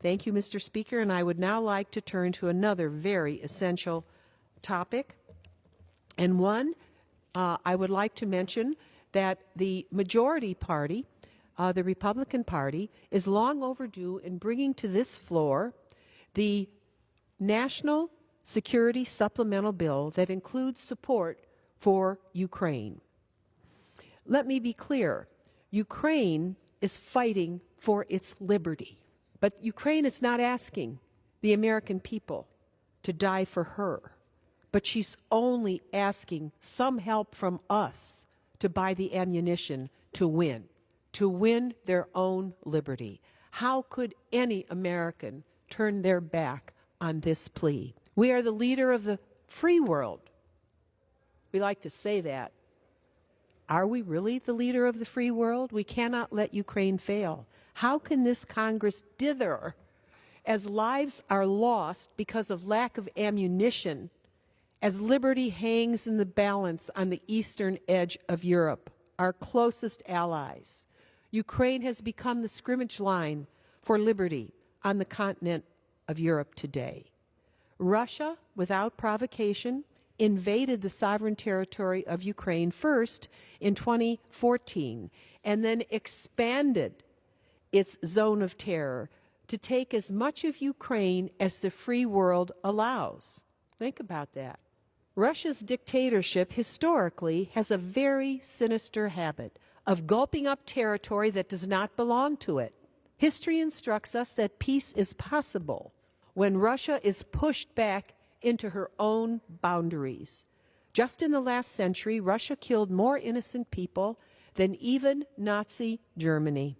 Thank you, Mr. Speaker, and I would now like to turn to another very essential topic. And one, I would like to mention that the majority party, the Republican Party, is long overdue in bringing to this floor the National Security Supplemental Bill that includes support for Ukraine. Let me be clear. Ukraine is fighting for its liberty. But Ukraine is not asking the American people to die for her, but she's only asking some help from us to buy the ammunition to win their own liberty. How could any American turn their back on this plea? We are the leader of the free world. We like to say that. Are we really the leader of the free world? We cannot let Ukraine fail. How can this Congress dither as lives are lost because of lack of ammunition, as liberty hangs in the balance on the eastern edge of Europe, our closest allies? Ukraine has become the scrimmage line for liberty on the continent of Europe today. Russia, without provocation, invaded the sovereign territory of Ukraine first in 2014 and then expanded its zone of terror to take as much of Ukraine as the free world allows. Think about that. Russia's dictatorship historically has a very sinister habit of gulping up territory that does not belong to it. History instructs us that peace is possible when Russia is pushed back into her own boundaries. Just in the last century, Russia killed more innocent people than even Nazi Germany.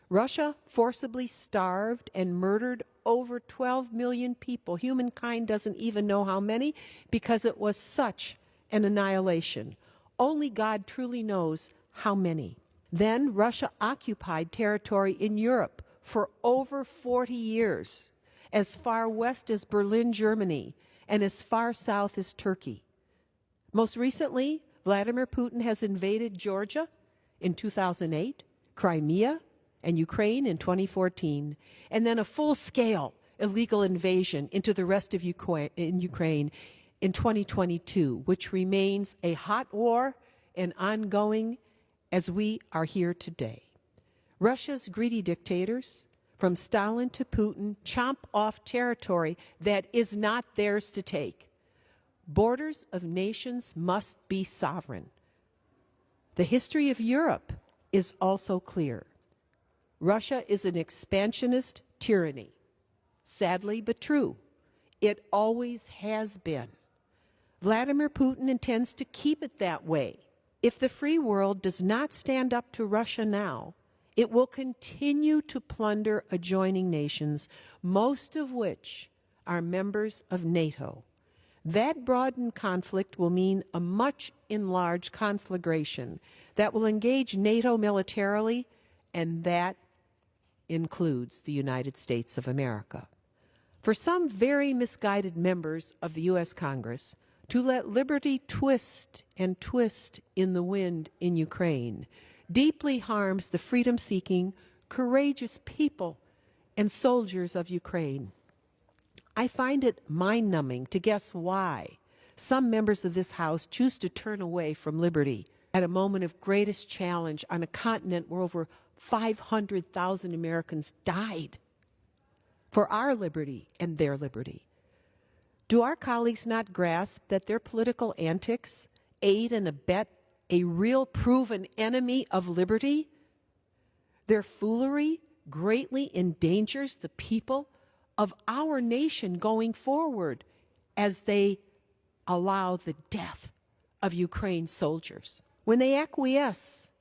Russia forcibly starved and murdered over 12 million people. Humankind doesn't even know how many because it was such an annihilation. Only God truly knows how many. Then Russia occupied territory in Europe for over 40 years, as far west as Berlin, Germany, and as far south as Turkey. Most recently, Vladimir Putin has invaded Georgia in 2008, Crimea, and Ukraine in 2014, and then a full-scale illegal invasion into the rest of Ukraine in 2022, which remains a hot war and ongoing as we are here today. Russia's greedy dictators, from Stalin to Putin, chomp off territory that is not theirs to take. Borders of nations must be sovereign. The history of Europe is also clear. Russia is an expansionist tyranny. Sadly but true, it always has been. Vladimir Putin intends to keep it that way. If the free world does not stand up to Russia now, it will continue to plunder adjoining nations, most of which are members of NATO. That broadened conflict will mean a much enlarged conflagration that will engage NATO militarily, and that includes the United States of America. For some very misguided members of the U.S. Congress to let liberty twist and twist in the wind in Ukraine deeply harms the freedom-seeking, courageous people and soldiers of Ukraine. I find it mind-numbing to guess why some members of this House choose to turn away from liberty at a moment of greatest challenge on a continent where over 500,000 Americans died for our liberty and their liberty. Do our colleagues not grasp that their political antics aid and abet a real proven enemy of liberty? Their foolery greatly endangers the people of our nation going forward as they allow the death of Ukraine's soldiers. When they acquiesce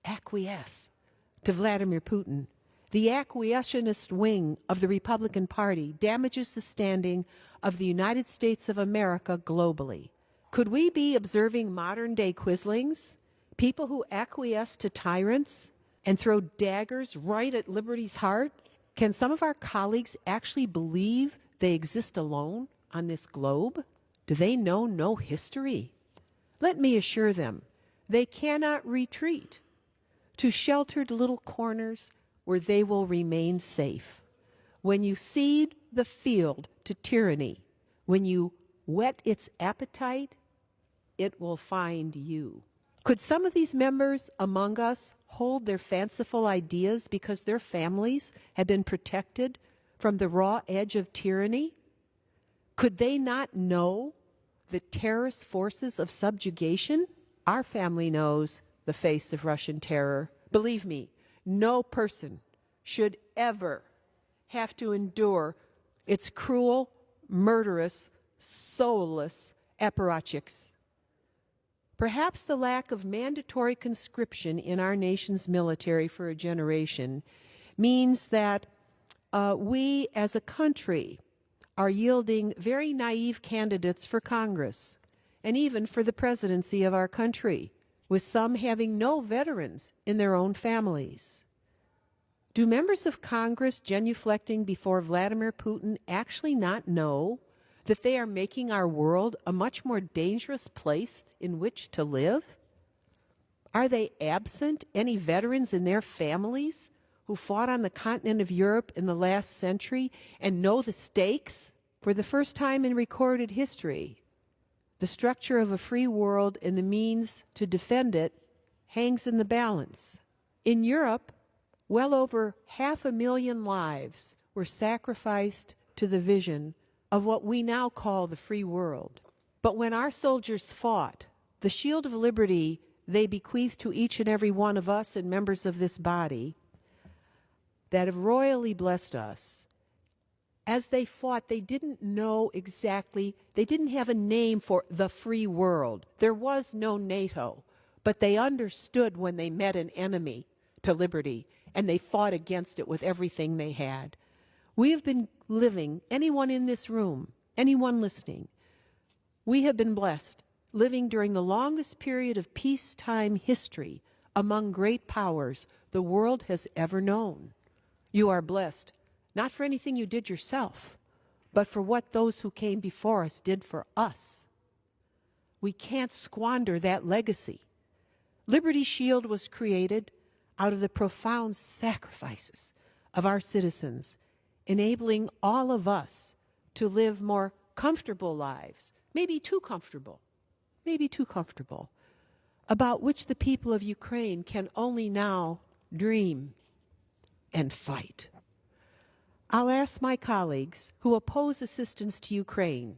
to Vladimir Putin, the acquiescentist wing of the Republican Party damages the standing of the United States of America globally. Could we be observing modern-day Quislings, people who acquiesce to tyrants and throw daggers right at liberty's heart? Can some of our colleagues actually believe they exist alone on this globe? Do they know no history? Let me assure them, they cannot retreat to sheltered little corners where they will remain safe. When you cede the field to tyranny, when you whet its appetite, it will find you. Could some of these members among us hold their fanciful ideas because their families have been protected from the raw edge of tyranny? Could they not know the terrorist forces of subjugation? Our family knows the face of Russian terror. Believe me, no person should ever have to endure its cruel, murderous, soulless apparatchiks. Perhaps the lack of mandatory conscription in our nation's military for a generation means that we as a country are yielding very naive candidates for Congress and even for the presidency of our country, with some having no veterans in their own families. Do members of Congress genuflecting before Vladimir Putin actually not know that they are making our world a much more dangerous place in which to live? Are they absent any veterans in their families who fought on the continent of Europe in the last century and know the stakes? For the first time in recorded history, the structure of a free world and the means to defend it hangs in the balance. In Europe, well over 500,000 lives were sacrificed to the vision of what we now call the free world. But when our soldiers fought, the shield of liberty they bequeathed to each and every one of us and members of this body that have royally blessed us, as they fought, they didn't know exactly, they didn't have a name for the free world. There was no NATO, but they understood when they met an enemy to liberty, and they fought against it with everything they had. We have been living, anyone in this room, anyone listening, we have been blessed, living during the longest period of peacetime history among great powers the world has ever known. You are blessed, not for anything you did yourself, but for what those who came before us did for us. We can't squander that legacy. Liberty Shield was created out of the profound sacrifices of our citizens, enabling all of us to live more comfortable lives, maybe too comfortable, about which the people of Ukraine can only now dream and fight. I'll ask my colleagues who oppose assistance to Ukraine,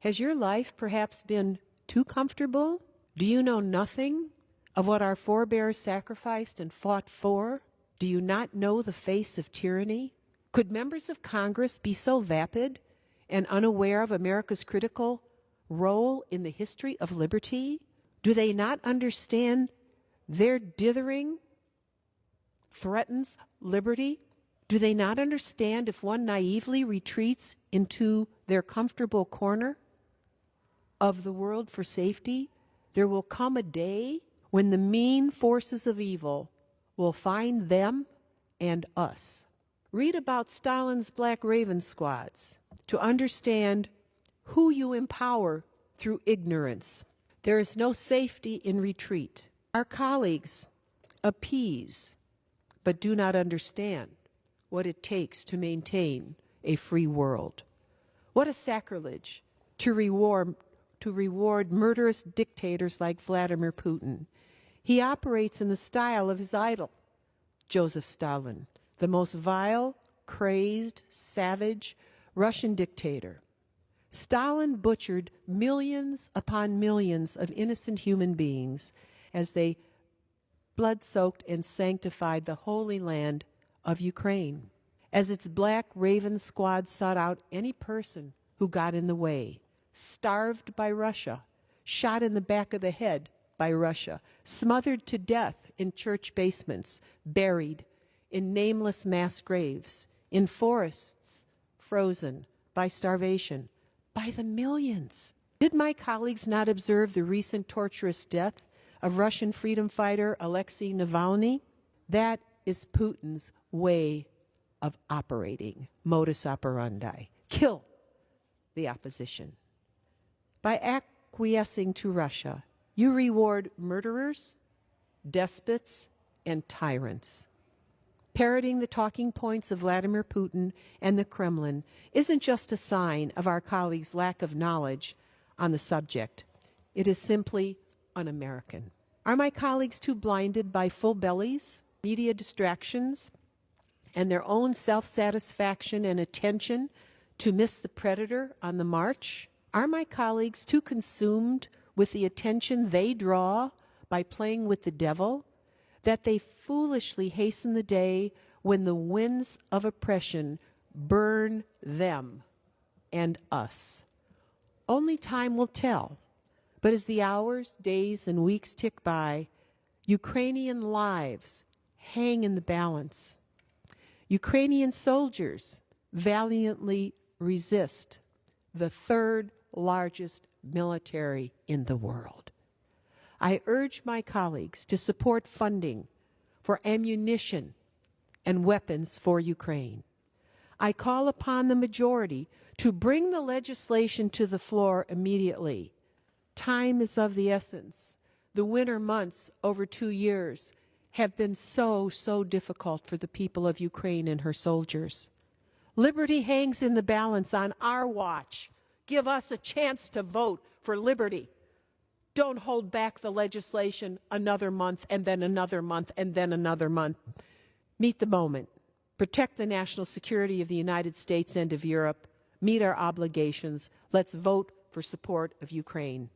has your life perhaps been too comfortable? Do you know nothing of what our forebears sacrificed and fought for? Do you not know the face of tyranny? Could members of Congress be so vapid and unaware of America's critical role in the history of liberty? Do they not understand their dithering threatens liberty? Do they not understand if one naively retreats into their comfortable corner of the world for safety, there will come a day when the mean forces of evil will find them and us? Read about Stalin's Black Raven squads to understand who you empower through ignorance. There is no safety in retreat. Our colleagues appease but do not understand what it takes to maintain a free world. What a sacrilege to reward murderous dictators like Vladimir Putin. He operates in the style of his idol, Joseph Stalin, the most vile, crazed, savage Russian dictator. Stalin butchered millions upon millions of innocent human beings as they blood-soaked and sanctified the holy land of Ukraine, as its Black Raven squad sought out any person who got in the way, starved by Russia, shot in the back of the head by Russia, smothered to death in church basements, buried in nameless mass graves, in forests, frozen by starvation, by the millions. Did my colleagues not observe the recent torturous death of Russian freedom fighter Alexei Navalny? That is Putin's way of operating, modus operandi. Kill the opposition. By acquiescing to Russia, you reward murderers, despots, and tyrants. parroting the talking points of Vladimir Putin and the Kremlin isn't just a sign of our colleagues' lack of knowledge on the subject. It is simply un-American. Are my colleagues too blinded by full bellies, media distractions, and their own self-satisfaction and attention to miss the predator on the march? Are my colleagues too consumed with the attention they draw by playing with the devil that they foolishly hasten the day when the winds of oppression burn them and us? Only time will tell. But as the hours, days, and weeks tick by, Ukrainian lives hang in the balance. Ukrainian soldiers valiantly resist the third largest military in the world. I urge my colleagues to support funding for ammunition and weapons for Ukraine. I call upon the majority to bring the legislation to the floor immediately. Time is of the essence. The winter months over 2 years have been so difficult for the people of Ukraine and her soldiers. Liberty hangs in the balance on our watch. Give us a chance to vote for liberty. Don't hold back the legislation another month and then another month and then another month. Meet the moment. Protect the national security of the United States and of Europe. Meet our obligations. Let's vote for support of Ukraine.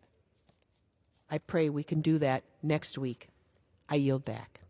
I pray we can do that next week. I yield back.